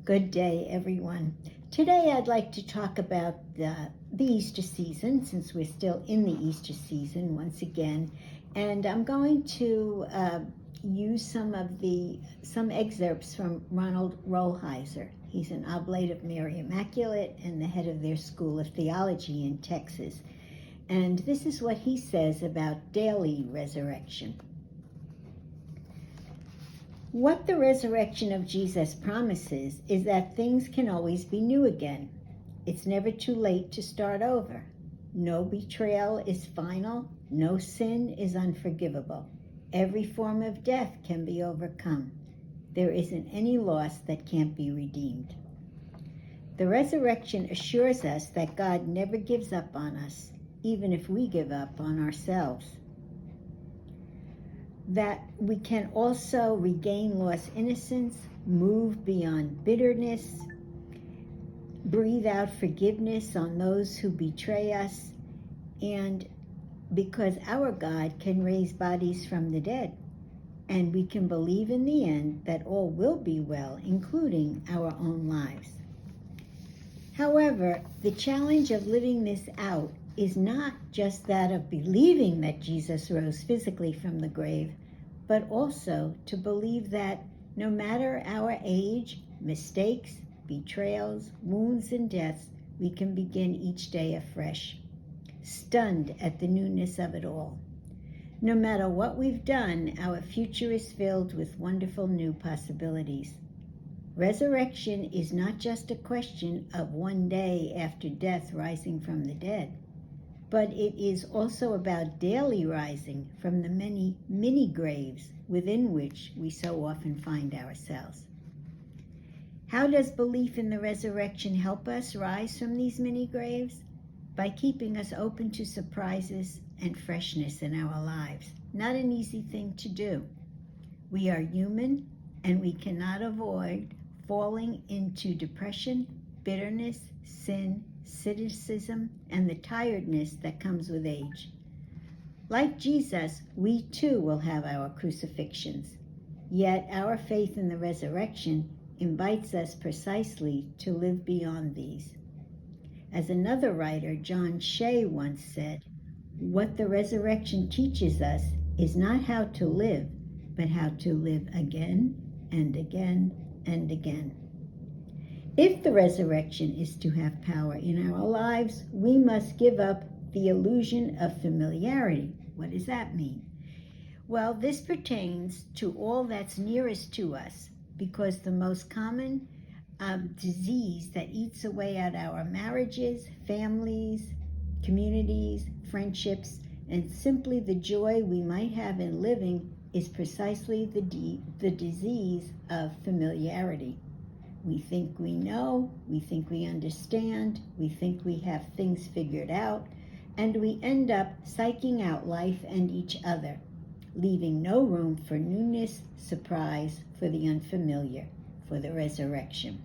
Good day, everyone. Today I'd like to talk about the Easter season, since we're still in the Easter season once again. And I'm going to use some excerpts from Ronald Rolheiser. He's an oblate of Mary Immaculate and the head of their School of Theology in Texas. And this is what he says about daily resurrection. What the resurrection of Jesus promises is that things can always be new again. It's never too late to start over. No betrayal is final. No sin is unforgivable. Every form of death can be overcome. There isn't any loss that can't be redeemed. The resurrection assures us that God never gives up on us, even if we give up on ourselves. That we can also regain lost innocence, move beyond bitterness, breathe out forgiveness on those who betray us, and because our God can raise bodies from the dead, and we can believe in the end that all will be well, including our own lives. However, the challenge of living this out is not just that of believing that Jesus rose physically from the grave, but also to believe that no matter our age, mistakes, betrayals, wounds, and deaths, we can begin each day afresh, stunned at the newness of it all. No matter what we've done, our future is filled with wonderful new possibilities. Resurrection is not just a question of one day after death rising from the dead, but it is also about daily rising from the many mini graves within which we so often find ourselves. How does belief in the resurrection help us rise from these mini graves? By keeping us open to surprises and freshness in our lives. Not an easy thing to do. We are human, and we cannot avoid falling into depression, bitterness, sin, cynicism, and the tiredness that comes with age. Like Jesus, we too will have our crucifixions, yet our faith in the resurrection invites us precisely to live beyond these. As another writer, John Shea, once said, "What the resurrection teaches us is not how to live, but how to live again and again and again." If the resurrection is to have power in our lives, we must give up the illusion of familiarity. What does that mean? Well, this pertains to all that's nearest to us, because the most common disease that eats away at our marriages, families, communities, friendships, and simply the joy we might have in living is precisely the disease of familiarity. We think we know, we think we understand, we think we have things figured out, and we end up psyching out life and each other, leaving no room for newness, surprise, for the unfamiliar, for the resurrection.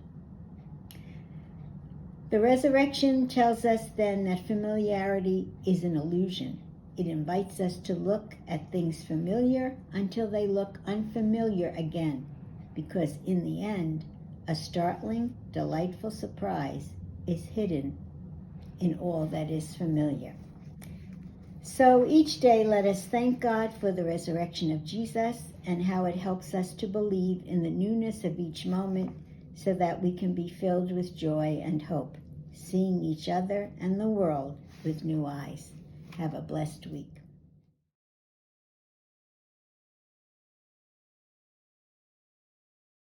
The resurrection tells us then that familiarity is an illusion. It invites us to look at things familiar until they look unfamiliar again, because in the end, a startling, delightful surprise is hidden in all that is familiar. So each day, let us thank God for the resurrection of Jesus and how it helps us to believe in the newness of each moment so that we can be filled with joy and hope, seeing each other and the world with new eyes. Have a blessed week.